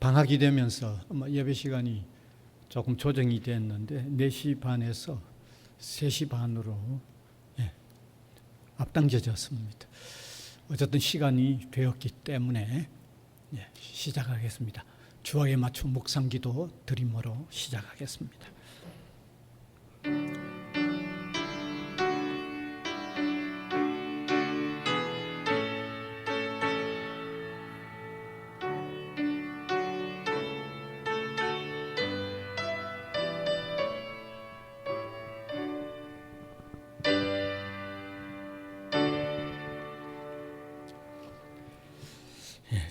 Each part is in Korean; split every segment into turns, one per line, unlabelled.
방학이 되면서 예배 시간이 조금 조정이 됐는데 4시 반에서 3시 반으로 앞당겨졌습니다. 어쨌든 시간이 되었기 때문에 시작하겠습니다. 주학에 맞춘 묵상기도 드림으로 시작하겠습니다.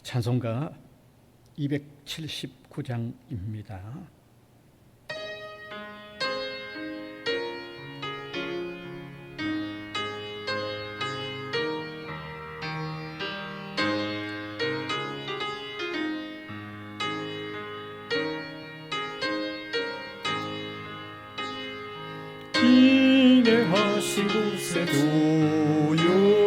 찬송가 279장입니다.
인내하신 곳에 두요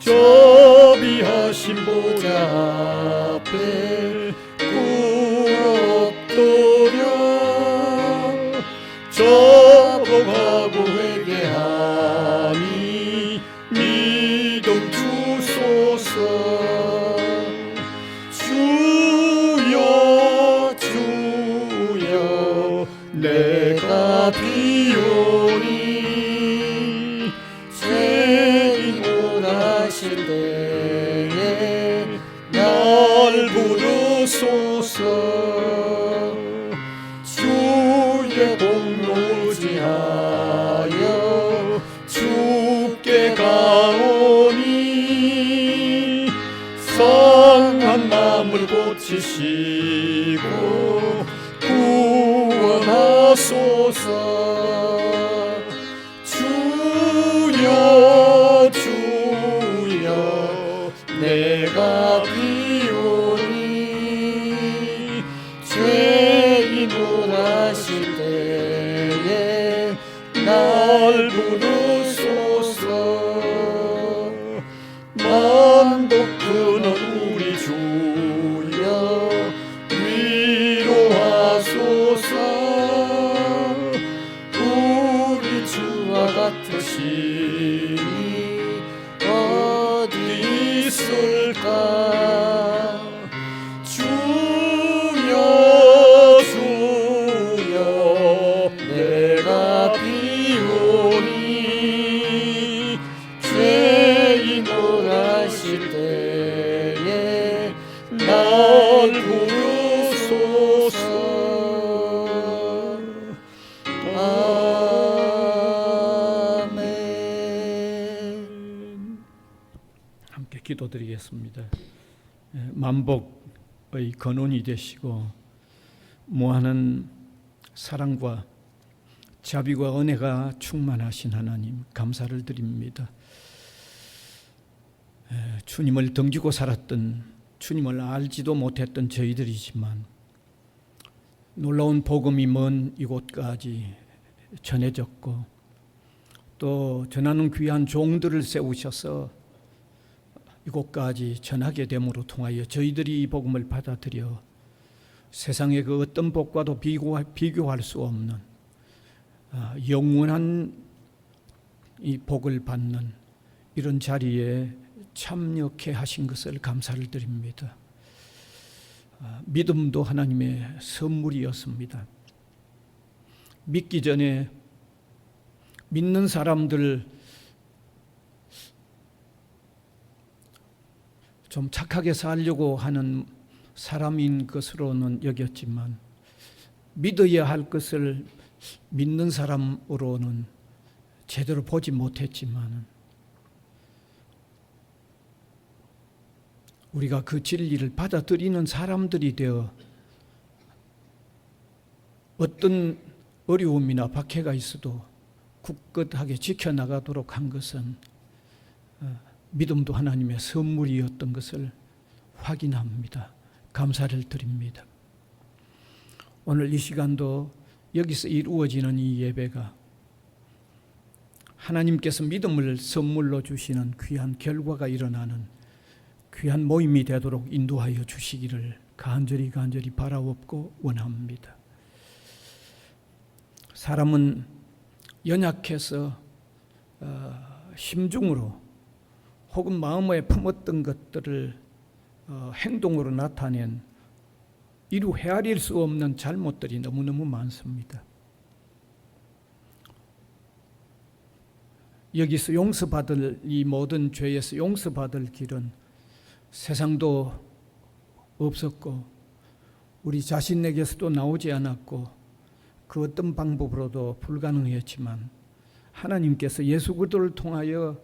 저비하신 보좌 앞에 꿇어엎드려 저복하고 회개하니 믿음 주소서. 주여 주여 내가 비오니 죄인 원하실 때에 날 부르소서. 주의 공로 지하여 주께 가오니 상한 마음을 고치시고 구원하소서. 주여 주여 내가 비오니 죄인 원하실 때에 날 부르소서. 만독 끊은 우리 주여 위로하소서. 우리 주와 같으시니 어디 있을까. 주여 주여 내가 비오니 죄인 원하실 때에 날 부르소서. 아멘.
함께 기도드리겠습니다. 만복의 근원이 되시고 무한한 사랑과 자비와 은혜가 충만하신 하나님 감사를 드립니다. 주님을 등지고 살았던, 주님을 알지도 못했던 저희들이지만 놀라운 복음이 먼 이곳까지 전해졌고 또 전하는 귀한 종들을 세우셔서 이곳까지 전하게 됨으로 통하여 저희들이 이 복음을 받아들여 세상의 그 어떤 복과도 비교할 수 없는 영원한 이 복을 받는 이런 자리에 참여케 하신 것을 감사를 드립니다. 믿음도 하나님의 선물이었습니다. 믿기 전에 믿는 사람들 좀 착하게 살려고 하는 사람인 것으로는 여겼지만 믿어야 할 것을 믿는 사람으로는 제대로 보지 못했지만 우리가 그 진리를 받아들이는 사람들이 되어 어떤 어려움이나 박해가 있어도 굳건하게 지켜나가도록 한 것은 믿음도 하나님의 선물이었던 것을 확인합니다. 감사를 드립니다. 오늘 이 시간도 여기서 이루어지는 이 예배가 하나님께서 믿음을 선물로 주시는 귀한 결과가 일어나는 귀한 모임이 되도록 인도하여 주시기를 간절히 바라옵고 원합니다. 사람은 연약해서 심중으로 혹은 마음에 품었던 것들을 행동으로 나타낸 이루 헤아릴 수 없는 잘못들이 너무너무 많습니다. 여기서 용서받을 이 모든 죄에서 용서받을 길은 세상도 없었고 우리 자신에게서도 나오지 않았고 그 어떤 방법으로도 불가능했지만 하나님께서 예수 그리스도를 통하여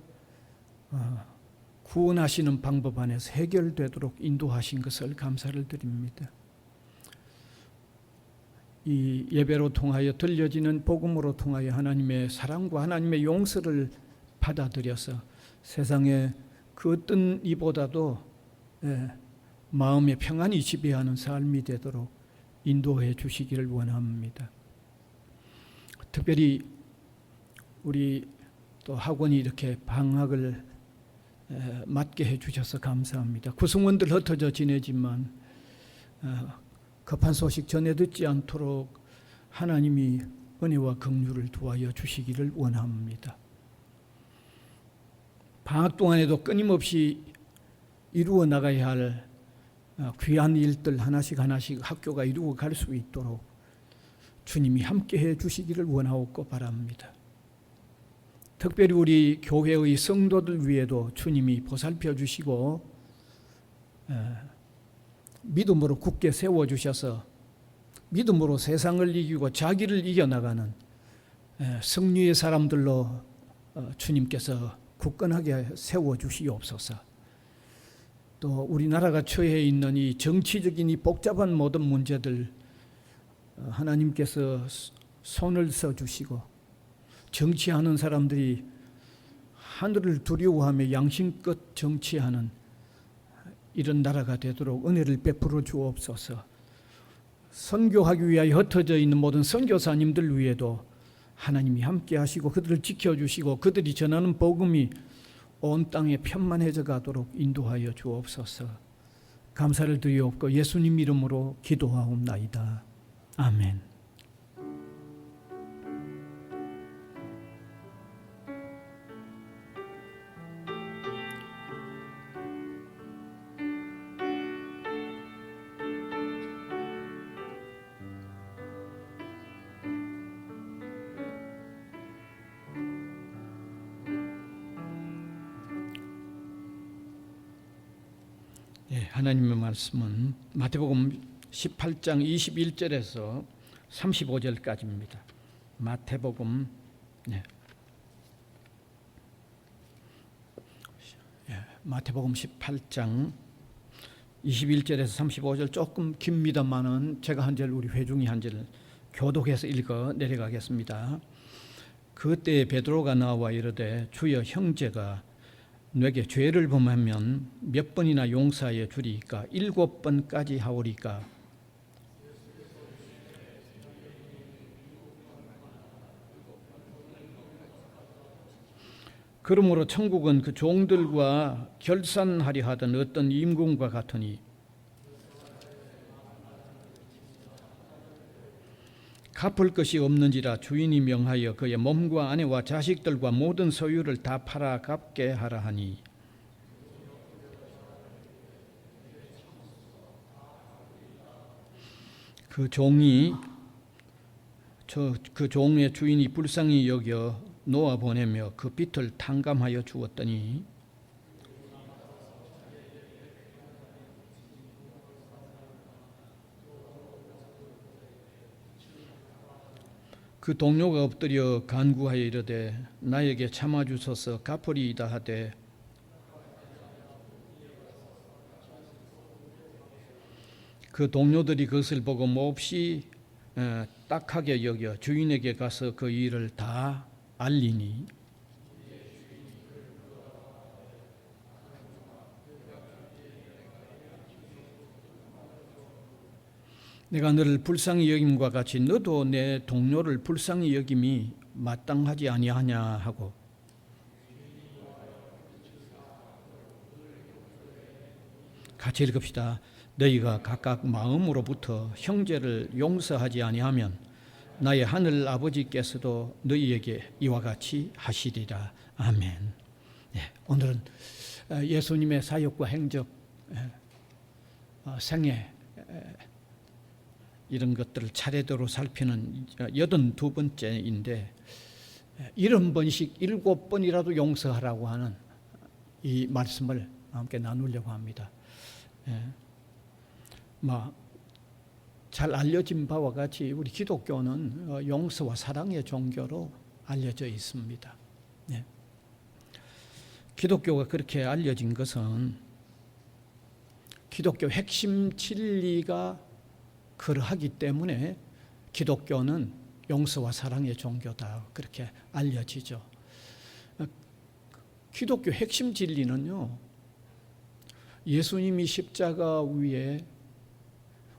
구원하시는 방법 안에서 해결되도록 인도하신 것을 감사를 드립니다. 이 예배로 통하여 들려지는 복음으로 통하여 하나님의 사랑과 하나님의 용서를 받아들여서 세상에 그 어떤 이보다도 마음의 평안이 지배하는 삶이 되도록 인도해 주시기를 원합니다. 특별히 우리 또 학원이 이렇게 방학을 맞게 해주셔서 감사합니다. 구성원들 흩어져 지내지만 급한 소식 전해 듣지 않도록 하나님이 은혜와 긍휼을 두하여 주시기를 원합니다. 방학 동안에도 끊임없이 이루어 나가야 할 귀한 일들 하나씩 학교가 이루어 갈 수 있도록 주님이 함께해 주시기를 원하옵고 바랍니다. 특별히 우리 교회의 성도들 위에도 주님이 보살펴 주시고 믿음으로 굳게 세워주셔서 믿음으로 세상을 이기고 자기를 이겨나가는 승리의 사람들로 주님께서 굳건하게 세워주시옵소서. 또 우리나라가 처해 있는 이 정치적인 이 복잡한 모든 문제들 하나님께서 손을 써주시고 정치하는 사람들이 하늘을 두려워하며 양심껏 정치하는 이런 나라가 되도록 은혜를 베풀어 주옵소서. 선교하기 위하여 흩어져 있는 모든 선교사님들 위에도 하나님이 함께 하시고 그들을 지켜주시고 그들이 전하는 복음이 온 땅에 편만해져 가도록 인도하여 주옵소서. 감사를 드리옵고 예수님 이름으로 기도하옵나이다. 아멘. 하나님의 말씀은 마태복음 18장 21절에서 35절까지입니다. 마태복음 마태복음 18장 21절에서 35절 조금 깁니다만은 제가 한 절 우리 회중이 한 절 교독해서 읽어 내려가겠습니다. 그때 베드로가 나와 이르되 주여 형제가 내게 죄를 범하면 몇 번이나 용서하여 주리이까 7번까지 하오리까. 그러므로 천국은 그 종들과 결산하려 하던 어떤 임금과 같으니 갚을 것이 없는지라 주인이 명하여 그의 몸과 아내와 자식들과 모든 소유를 다 팔아 갚게 하라 하니 그 종의 주인이 불쌍히 여겨 놓아 보내며 그 빚을 탕감하여 주었더니 그 동료가 엎드려 간구하여 이르되 나에게 참아주소서 갚으리이다 하되 그 동료들이 그것을 보고 몹시 딱하게 여겨 주인에게 가서 그 일을 다 알리니 내가 너를 불쌍히 여김과 같이 너도 내 동료를 불쌍히 여김이 마땅하지 아니하냐 하고 같이 읽읍시다. 너희가 각각 마음으로부터 형제를 용서하지 아니하면 나의 하늘 아버지께서도 너희에게 이와 같이 하시리라. 아멘. 네, 오늘은 예수님의 사역과 행적, 생애 이런 것들을 차례대로 살피는 82번째인데 70번씩 7번이라도 용서하라고 하는 이 말씀을 함께 나누려고 합니다. 잘 알려진 바와 같이 우리 기독교는 용서와 사랑의 종교로 알려져 있습니다. 기독교가 그렇게 알려진 것은 기독교 핵심 진리가 그러하기 때문에 기독교는 용서와 사랑의 종교다 그렇게 알려지죠. 기독교 핵심 진리는요, 예수님이 십자가 위에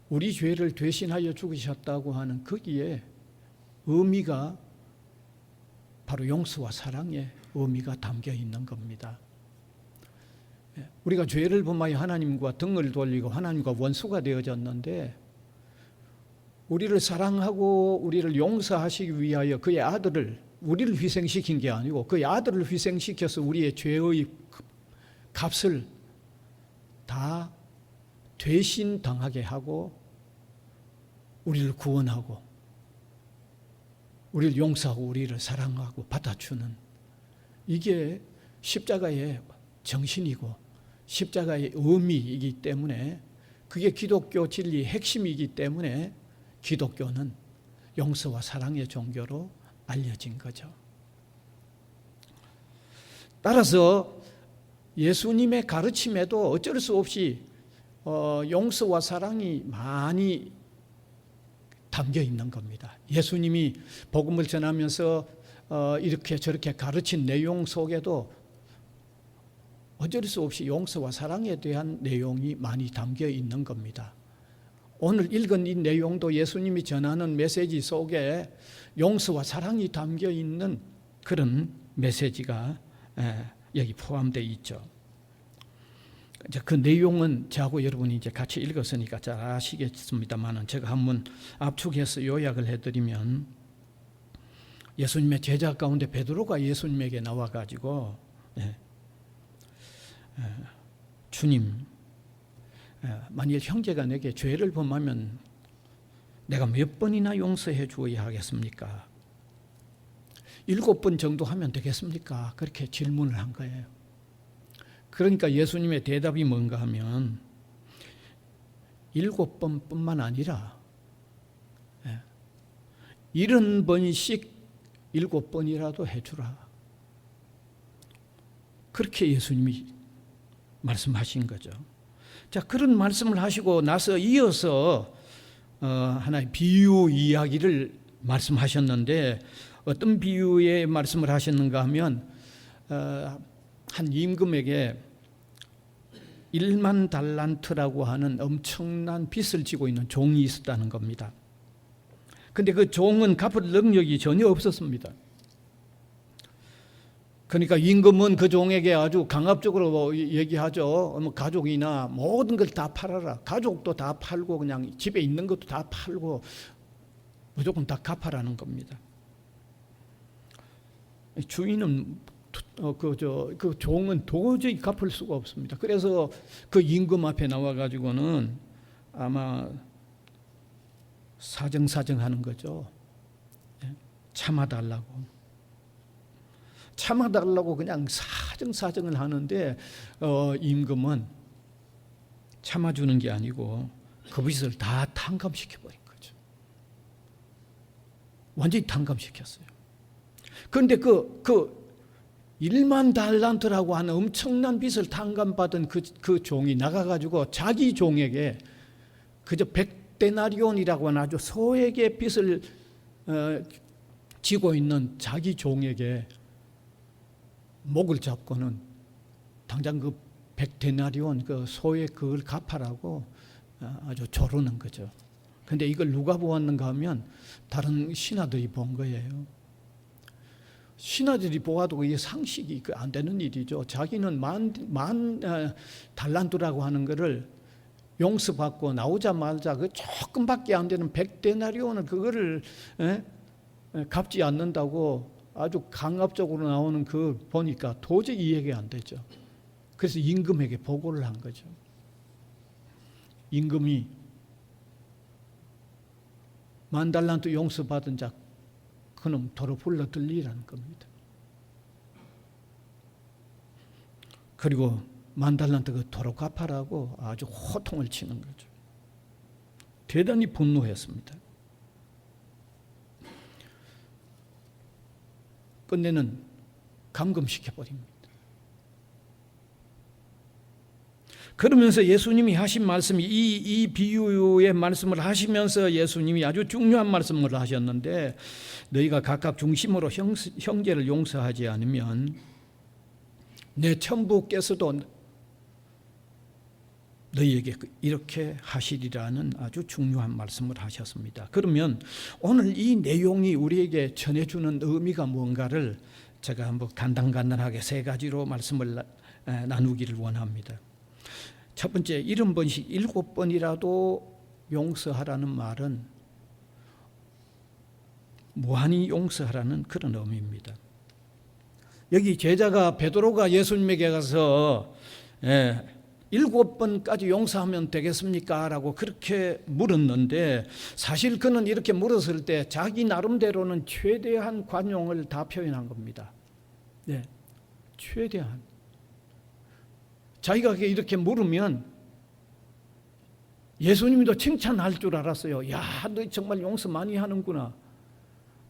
우리 죄를 대신하여 죽으셨다고 하는 거기에 의미가 바로 용서와 사랑의 의미가 담겨 있는 겁니다. 우리가 죄를 범하여 하나님과 등을 돌리고 하나님과 원수가 되어졌는데 우리를 사랑하고 우리를 용서하시기 위하여 그의 아들을 우리를 희생시킨 게 아니고 그의 아들을 희생시켜서 우리의 죄의 값을 다 대신 당하게 하고 우리를 구원하고 우리를 용서하고 우리를 사랑하고 받아주는 이게 십자가의 정신이고 십자가의 의미이기 때문에 그게 기독교 진리의 핵심이기 때문에 기독교는 용서와 사랑의 종교로 알려진 거죠. 따라서 예수님의 가르침에도 어쩔 수 없이 용서와 사랑이 많이 담겨 있는 겁니다. 예수님이 복음을 전하면서 이렇게 저렇게 가르친 내용 속에도 어쩔 수 없이 용서와 사랑에 대한 내용이 많이 담겨 있는 겁니다. 오늘 읽은 이 내용도 예수님이 전하는 메시지 속에 용서와 사랑이 담겨 있는 그런 메시지가 여기 포함되어 있죠. 그 내용은 저하고 여러분이 이제 같이 읽었으니까 잘 아시겠습니다만은 제가 한번 압축해서 요약을 해드리면 예수님의 제자 가운데 베드로가 예수님에게 나와가지고 주님, 만일 형제가 내게 죄를 범하면 내가 몇 번이나 용서해 주어야 하겠습니까? 7번 정도 하면 되겠습니까? 그렇게 질문을 한 거예요. 그러니까 예수님의 대답이 뭔가 하면 7번뿐만 아니라 70번씩 7번이라도 해주라. 그렇게 예수님이 말씀하신 거죠. 자, 그런 말씀을 하시고 나서 이어서 하나의 비유 이야기를 말씀하셨는데 어떤 비유의 말씀을 하셨는가 하면 한 임금에게 1만 달란트라고 하는 엄청난 빚을 지고 있는 종이 있었다는 겁니다. 그런데 그 종은 갚을 능력이 전혀 없었습니다. 그러니까 임금은 그 종에게 아주 강압적으로 얘기하죠. 가족이나 모든 걸 다 팔아라. 가족도 다 팔고 그냥 집에 있는 것도 다 팔고 무조건 다 갚아라는 겁니다. 주인은 그 종은 도저히 갚을 수가 없습니다. 그래서 그 임금 앞에 나와가지고는 아마 사정하는 거죠. 참아달라고 그냥 사정을 하는데 임금은 참아주는 게 아니고 그 빚을 다 탕감시켜버린 거죠. 완전히 탕감시켰어요. 그런데 그 1만 달란트라고 하는 엄청난 빚을 탕감받은 그 종이 나가가지고 자기 종에게 그저 100데나리온이라고 하는 아주 소액의 빚을 지고 있는 자기 종에게 목을 잡고는 당장 그 100데나리온 그 소액 그걸 갚아라고 아주 조르는 거죠. 근데 이걸 누가 보았는가 하면 다른 신하들이 본 거예요. 신하들이 보아도 이게 상식이 안 되는 일이죠. 자기는 만 달란트라고 하는 거를 용서받고 나오자마자 그 조금밖에 안 되는 100데나리온을 그거를 갚지 않는다고 아주 강압적으로 나오는 그 보니까 도저히 이해가 안 되죠. 그래서 임금에게 보고를 한 거죠. 임금이 10,000달란트 용서받은 자 그놈 도로 불러들리라는 겁니다. 그리고 10,000달란트 그 도로 갚아라고 아주 호통을 치는 거죠. 대단히 분노했습니다. 끝내는 감금시켜버립니다. 그러면서 예수님이 하신 말씀이 이 비유의 말씀을 하시면서 예수님이 아주 중요한 말씀을 하셨는데, 너희가 각각 중심으로 형제를 용서하지 않으면 내 천부께서도 너희에게 이렇게 하시리라는 아주 중요한 말씀을 하셨습니다. 그러면 오늘 이 내용이 우리에게 전해주는 의미가 뭔가를 제가 한번 간단하게 3가지로 말씀을 나누기를 원합니다. 첫 번째, 70번씩 7번이라도 용서하라는 말은 무한히 용서하라는 그런 의미입니다. 여기 제자가 베드로가 예수님에게 가서 7번까지 용서하면 되겠습니까? 라고 그렇게 물었는데, 사실 그는 이렇게 물었을 때 자기 나름대로는 최대한 관용을 다 표현한 겁니다. 네, 최대한. 자기가 이렇게 물으면 예수님도 칭찬할 줄 알았어요. 야, 너 정말 용서 많이 하는구나.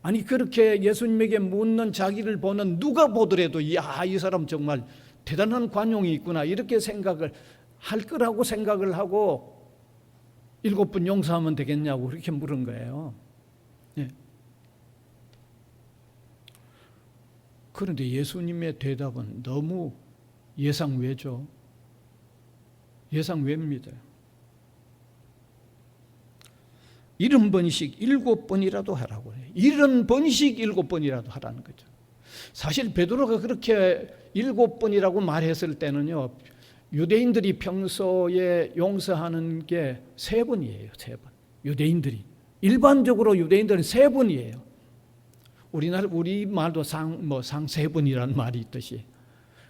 아니, 그렇게 예수님에게 묻는 자기를 보는 누가 보더라도 야, 이 사람 정말 대단한 관용이 있구나, 이렇게 생각을 할 거라고 생각을 하고 7번 용서하면 되겠냐고 그렇게 물은 거예요. 네. 그런데 예수님의 대답은 너무 예상외죠. 예상외입니다. 70번씩 7번이라도 하라고 해요. 70번씩 7번이라도 하라는 거죠. 사실 베드로가 그렇게 7번이라고 말했을 때는요, 유대인들이 평소에 용서하는 게 3번이에요. 3번. 유대인들이 일반적으로 유대인들은 3번이에요. 우리 말도 상 3번이라는 말이 있듯이.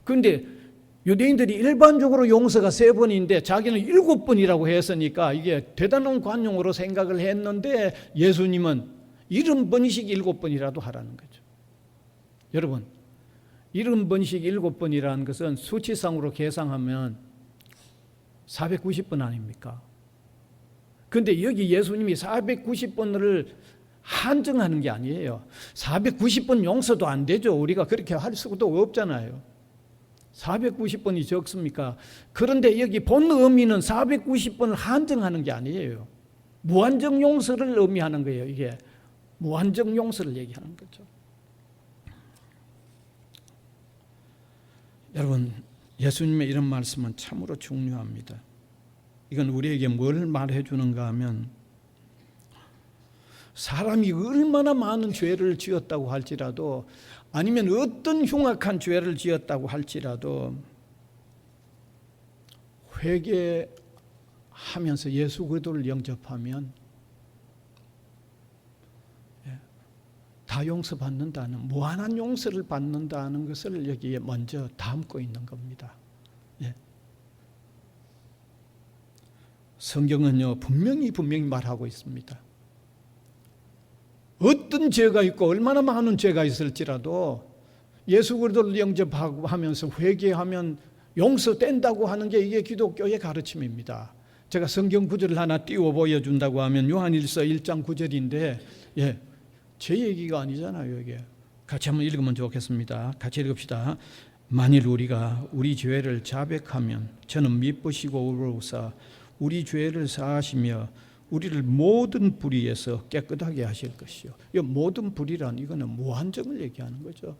그런데 유대인들이 일반적으로 용서가 3번인데 자기는 7번이라고 했으니까 이게 대단한 관용으로 생각을 했는데, 예수님은 70번씩 7번이라도 하라는 거죠. 여러분, 70번씩 7번이라는 것은 수치상으로 계산하면 490번 아닙니까? 그런데 여기 예수님이 490번을 한정하는 게 아니에요. 490번 용서도 안 되죠. 우리가 그렇게 할 수도 없잖아요. 490번이 적습니까? 그런데 여기 본 의미는 490번을 한정하는 게 아니에요. 무한정 용서를 의미하는 거예요. 이게 무한정 용서를 얘기하는 거죠. 여러분, 예수님의 이런 말씀은 참으로 중요합니다. 이건 우리에게 뭘 말해 주는가 하면, 사람이 얼마나 많은 죄를 지었다고 할지라도, 아니면 어떤 흉악한 죄를 지었다고 할지라도 회개하면서 예수 그리스도를 영접하면 다 용서받는다는, 무한한 용서를 받는다는 것을 여기에 먼저 담고 있는 겁니다. 성경은요, 분명히 말하고 있습니다. 어떤 죄가 있고 얼마나 많은 죄가 있을지라도 예수 그리스도를 영접하고 하면서 회개하면 용서된다고 하는 게 이게 기독교의 가르침입니다. 제가 성경 구절을 하나 띄워 보여준다고 하면 요한일서 1장 9절인데, 제 얘기가 아니잖아요. 이게 같이 한번 읽으면 좋겠습니다. 같이 읽읍시다. 만일 우리가 우리 죄를 자백하면 저는 미쁘시고 의로우사 우리 죄를 사하시며 우리를 모든 불의에서 깨끗하게 하실 것이요. 이 모든 불의란 이거는 무한정을 얘기하는 거죠.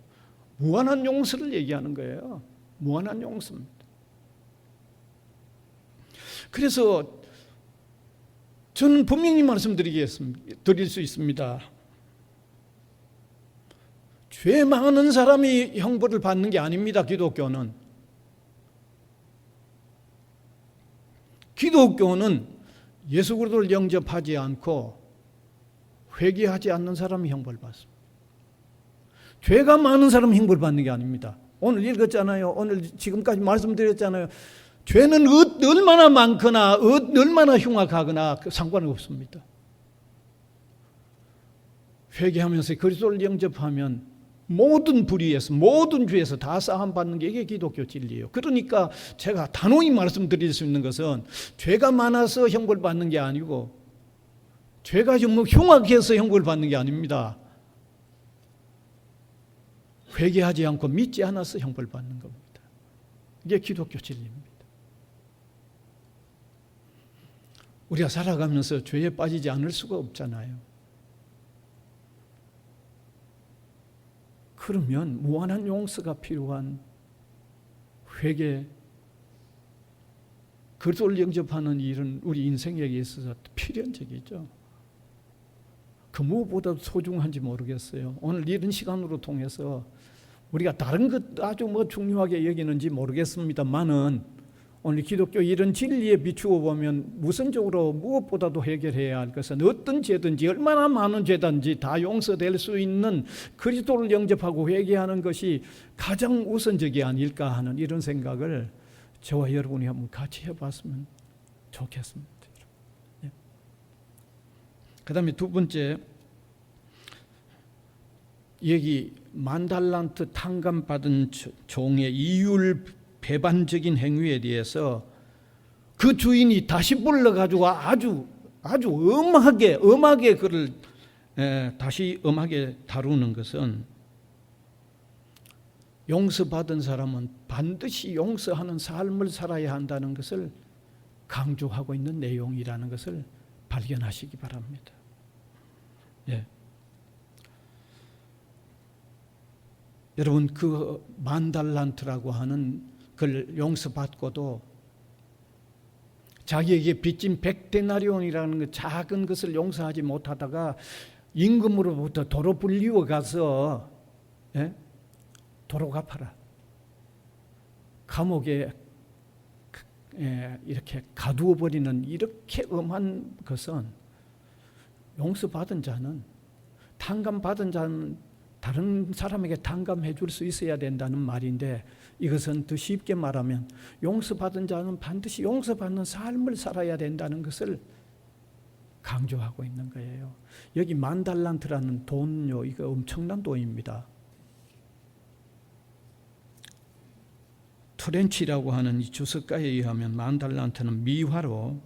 무한한 용서를 얘기하는 거예요. 무한한 용서입니다. 그래서 저는 분명히 드릴 수 있습니다. 죄 많은 사람이 형벌을 받는 게 아닙니다. 기독교는 예수 그리스도를 영접하지 않고 회개하지 않는 사람이 형벌을 받습니다. 죄가 많은 사람이 형벌을 받는 게 아닙니다. 오늘 읽었잖아요. 오늘 지금까지 말씀드렸잖아요. 죄는 얼마나 많거나 얼마나 흉악하거나 상관은 없습니다. 회개하면서 그리스도를 영접하면 모든 불의에서 모든 죄에서 다 사함받는 게 이게 기독교 진리예요. 그러니까 제가 단호히 말씀드릴 수 있는 것은 죄가 많아서 형벌받는 게 아니고 죄가 좀 흉악해서 형벌받는 게 아닙니다. 회개하지 않고 믿지 않아서 형벌받는 겁니다. 이게 기독교 진리입니다. 우리가 살아가면서 죄에 빠지지 않을 수가 없잖아요. 그러면 무한한 용서가 필요한 회개, 그리스도를 영접하는 일은 우리 인생에 있어서 필연적이죠. 그 무엇보다도 소중한지 모르겠어요. 오늘 이런 시간으로 통해서 우리가 다른 것 아주 중요하게 여기는지 모르겠습니다만은 오늘 기독교 이런 진리에 비추어 보면 우선적으로 무엇보다도 해결해야 할 것은 어떤 죄든지 얼마나 많은 죄든지 다 용서될 수 있는 그리스도를 영접하고 회개하는 것이 가장 우선적이 아닐까 하는 이런 생각을 저와 여러분이 한번 같이 해봤으면 좋겠습니다. 그 다음에 두 번째 여기 10,000달란트 탕감받은 종의 이율 배반적인 행위에 대해서 그 주인이 다시 불러가지고 아주 엄하게 그를 다시 엄하게 다루는 것은 용서받은 사람은 반드시 용서하는 삶을 살아야 한다는 것을 강조하고 있는 내용이라는 것을 발견하시기 바랍니다. 예. 여러분 그 10,000달란트라고 하는 그걸 용서받고도 자기에게 빚진 100데나리온이라는 그 작은 것을 용서하지 못하다가 임금으로부터 도로 불리워 가서 도로 갚아라. 감옥에 이렇게 가두어 버리는 이렇게 엄한 것은 용서받은 자는 탕감받은 자는 다른 사람에게 탕감해 줄 수 있어야 된다는 말인데 이것은 더 쉽게 말하면 용서받은 자는 반드시 용서받는 삶을 살아야 된다는 것을 강조하고 있는 거예요. 여기 10,000달란트라는 돈요, 이거 엄청난 돈입니다. 트렌치라고 하는 이 주석가에 의하면 10,000달란트는 미화로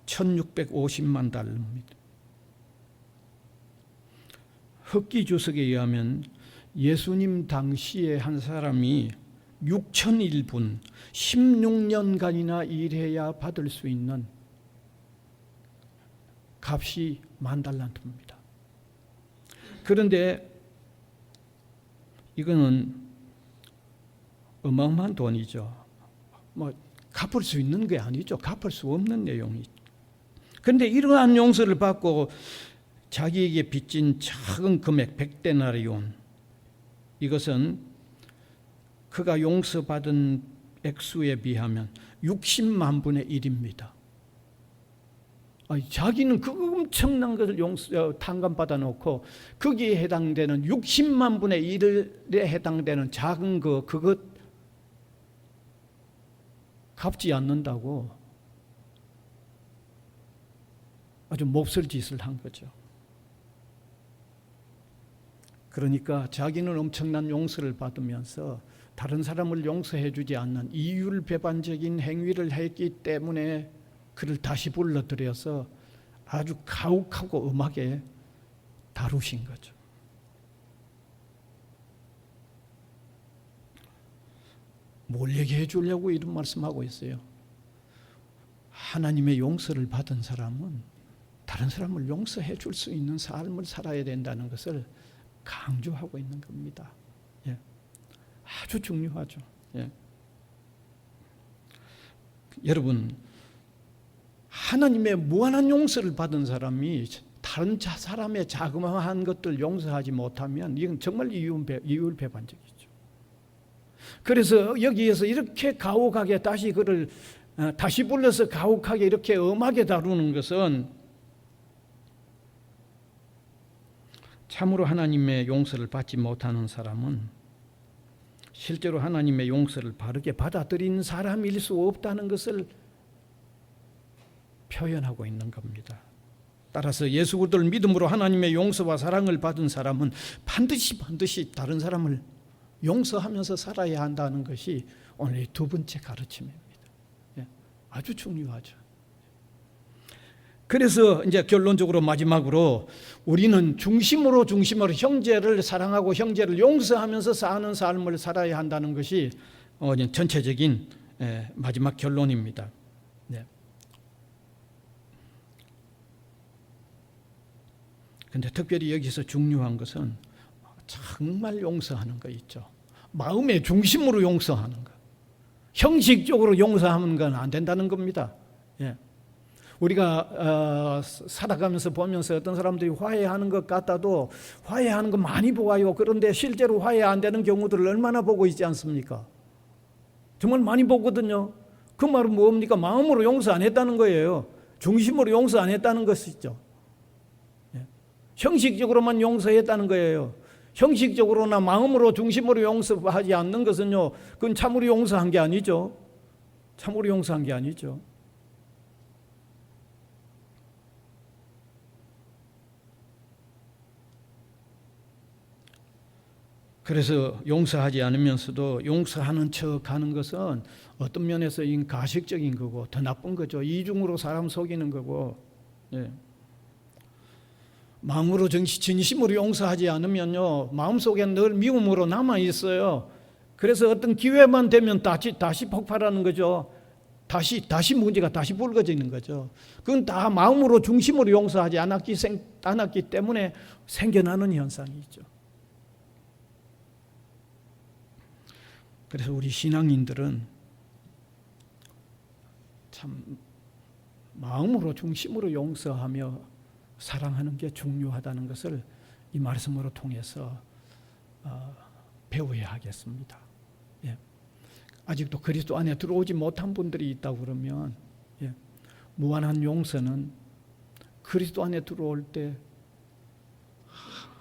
1,650만 달러입니다. 흑기 주석에 의하면 예수님 당시에 한 사람이 6,001분 16년간이나 일해야 받을 수 있는 값이 10,000달란트입니다. 그런데 이거는 어마어마한 돈이죠. 갚을 수 있는 게 아니죠. 갚을 수 없는 내용이죠. 그런데 이러한 용서를 받고 자기에게 빚진 작은 금액 100데나리온, 이것은 그가 용서받은 액수에 비하면 60만 분의 1입니다. 자기는 그 엄청난 것을 탕감받아 놓고 거기에 해당되는 60만 분의 1에 해당되는 작은 그것 갚지 않는다고 아주 몹쓸 짓을 한 거죠. 그러니까 자기는 엄청난 용서를 받으면서 다른 사람을 용서해 주지 않는 이율배반적인 행위를 했기 때문에 그를 다시 불러들여서 아주 가혹하고 엄하게 다루신 거죠. 뭘 얘기해 주려고 이런 말씀하고 있어요? 하나님의 용서를 받은 사람은 다른 사람을 용서해 줄 수 있는 삶을 살아야 된다는 것을 강조하고 있는 겁니다. 예. 아주 중요하죠. 예. 여러분, 하나님의 무한한 용서를 받은 사람이 다른 사람의 자그마한 것들 용서하지 못하면 이건 정말 이율배반적이죠. 그래서 여기에서 이렇게 가혹하게 다시 그를 다시 불러서 가혹하게 이렇게 엄하게 다루는 것은 참으로 하나님의 용서를 받지 못하는 사람은 실제로 하나님의 용서를 바르게 받아들이는 사람일 수 없다는 것을 표현하고 있는 겁니다. 따라서 예수 그리스도를 믿음으로 하나님의 용서와 사랑을 받은 사람은 반드시 다른 사람을 용서하면서 살아야 한다는 것이 오늘 두 번째 가르침입니다. 예, 아주 중요하죠. 그래서 이제 결론적으로 마지막으로 우리는 중심으로 형제를 사랑하고 형제를 용서하면서 사는 삶을 살아야 한다는 것이 전체적인 마지막 결론입니다. 네. 근데 특별히 여기서 중요한 것은 정말 용서하는 거 있죠. 마음의 중심으로 용서하는 거. 형식적으로 용서하는 건 안 된다는 겁니다. 예. 우리가 살아가면서 보면서 어떤 사람들이 화해하는 것 같아도 화해하는 거 많이 보아요. 그런데 실제로 화해 안 되는 경우들을 얼마나 보고 있지 않습니까? 정말 많이 보거든요. 그 말은 뭡니까? 마음으로 용서 안 했다는 거예요. 중심으로 용서 안 했다는 것이죠. 형식적으로만 용서했다는 거예요. 형식적으로나 마음으로 중심으로 용서하지 않는 것은요, 그건 참으로 용서한 게 아니죠. 참으로 용서한 게 아니죠. 그래서 용서하지 않으면서도 용서하는 척 하는 것은 어떤 면에서 가식적인 거고 더 나쁜 거죠. 이중으로 사람 속이는 거고. 예. 마음으로 진심으로 용서하지 않으면요, 마음속에 늘 미움으로 남아 있어요. 그래서 어떤 기회만 되면 다시 폭발하는 거죠. 다시 문제가 다시 불거지는 거죠. 그건 다 마음으로 중심으로 용서하지 않았기 때문에 생겨나는 현상이죠. 그래서 우리 신앙인들은 참 마음으로 중심으로 용서하며 사랑하는 게 중요하다는 것을 이 말씀으로 통해서 배워야 하겠습니다. 예. 아직도 그리스도 안에 들어오지 못한 분들이 있다고 그러면 무한한 용서는 그리스도 안에 들어올 때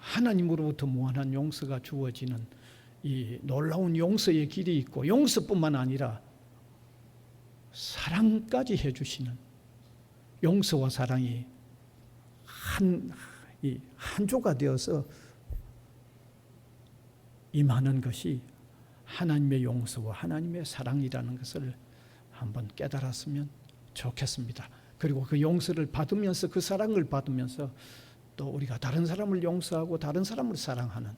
하나님으로부터 무한한 용서가 주어지는 이 놀라운 용서의 길이 있고, 용서뿐만 아니라 사랑까지 해주시는 용서와 사랑이 한조가 되어서 임하는 것이 하나님의 용서와 하나님의 사랑이라는 것을 한번 깨달았으면 좋겠습니다. 그리고 그 용서를 받으면서, 그 사랑을 받으면서 또 우리가 다른 사람을 용서하고 다른 사람을 사랑하는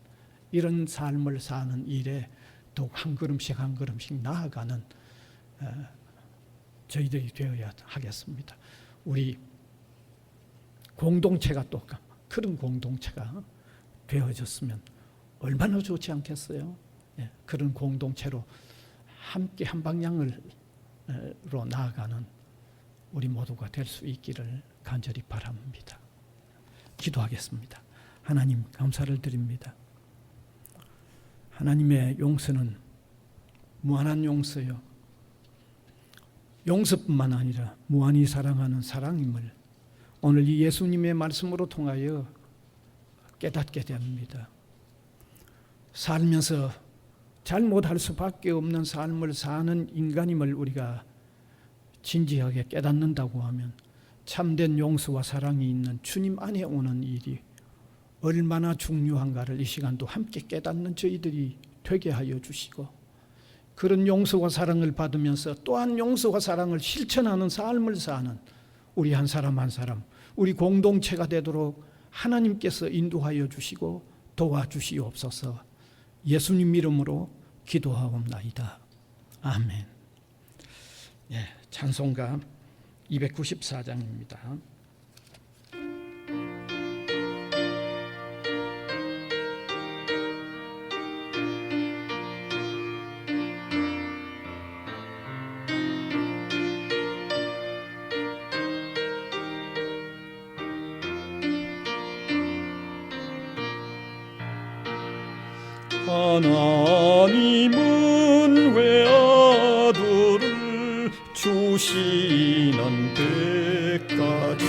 이런 삶을 사는 일에 더욱 한 걸음씩 나아가는 저희들이 되어야 하겠습니다. 우리 공동체가 또 그런 공동체가 되어졌으면 얼마나 좋지 않겠어요? 그런 공동체로 함께 한 방향으로 나아가는 우리 모두가 될 수 있기를 간절히 바랍니다. 기도하겠습니다. 하나님, 감사를 드립니다. 하나님의 용서는 무한한 용서요, 용서뿐만 아니라 무한히 사랑하는 사랑임을 오늘 이 예수님의 말씀으로 통하여 깨닫게 됩니다. 살면서 잘못할 수밖에 없는 삶을 사는 인간임을 우리가 진지하게 깨닫는다고 하면 참된 용서와 사랑이 있는 주님 안에 오는 일이 얼마나 중요한가를 이 시간도 함께 깨닫는 저희들이 되게 하여 주시고, 그런 용서와 사랑을 받으면서 또한 용서와 사랑을 실천하는 삶을 사는 우리 한 사람 한 사람, 우리 공동체가 되도록 하나님께서 인도하여 주시고 도와주시옵소서. 예수님 이름으로 기도하옵나이다. 아멘. 예, 찬송가 294장입니다.
하나님은 외아들을 주시는 때까지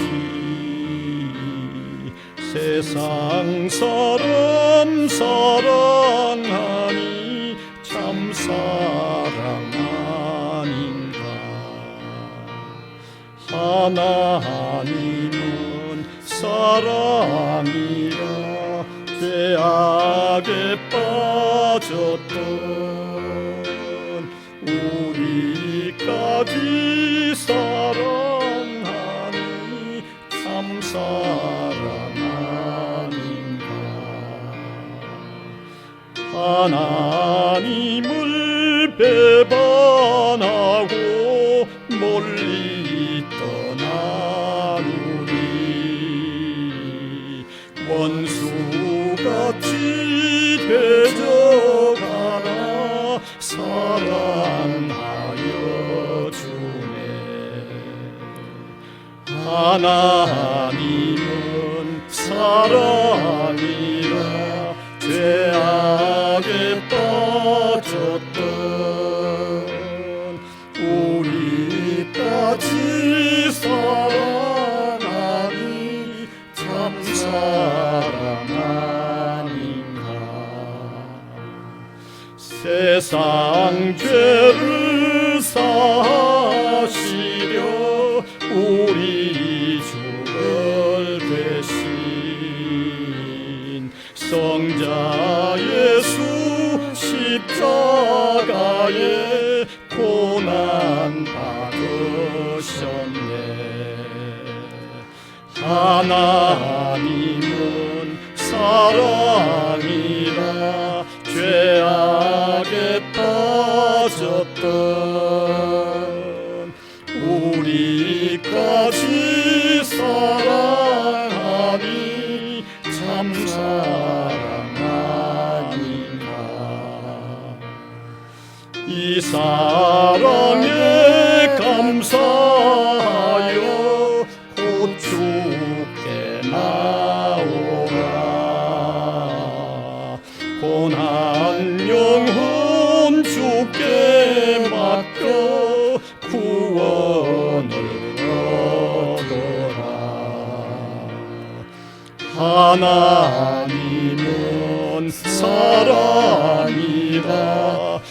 세상 사람 사랑하니 참 사랑 아닌가. 하나님은 사랑이라 죄악에 빠졌던 우리까지 사랑하니 참 사랑 아닌가. 하나님을 배반하고 멀리 떠난 우리 원수같이 되져가나 사랑하여 주네. 하나님은 사랑이라 죄악에 빠졌던 우리까지 사랑하니 참 사랑 아닌가. 세상 죄를 사하시려 우리 주를 되신 성자 예수 십자가에 고난 받으셨네. 하나님은 사랑이라 죄악에 빠졌던 우리까지 사랑하니 참 사랑 아닌가. 이 사랑에 감사하여 곧 주께 나오라. 고난 영혼 주께 맡겨 구원을 얻어라. 하나님은 사랑이라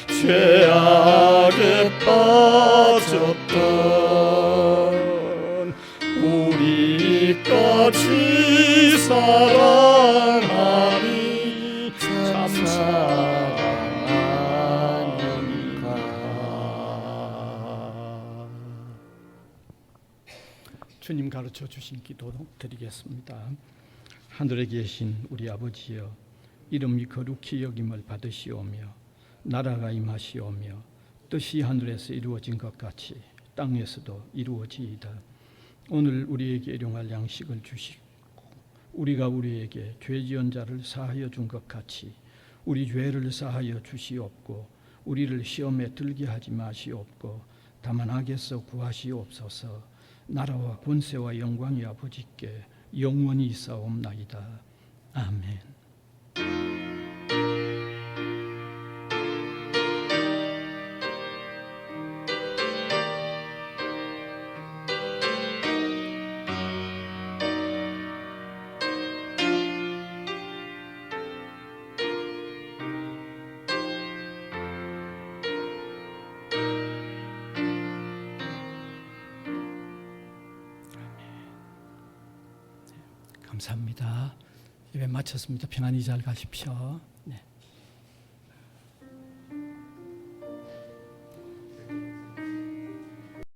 죄악에 빠졌던 우리까지 사랑하니 참 사랑하는가.
주님 가르쳐 주신 기도 드리겠습니다. 하늘에 계신 우리 아버지여, 이름이 거룩히 여김을 받으시오며 나라가 임하시오며 뜻이 하늘에서 이루어진 것 같이 땅에서도 이루어지이다. 오늘 우리에게 일용할 양식을 주시고 우리가 우리에게 죄 지은 자를 사하여 준 것 같이 우리 죄를 사하여 주시옵고 우리를 시험에 들게 하지 마시옵고 다만 악에서 구하시옵소서. 나라와 권세와 영광이 아버지께 영원히 있사옵나이다. 아멘. 감사합니다. 예배 마쳤습니다. 편안히 잘 가십시오.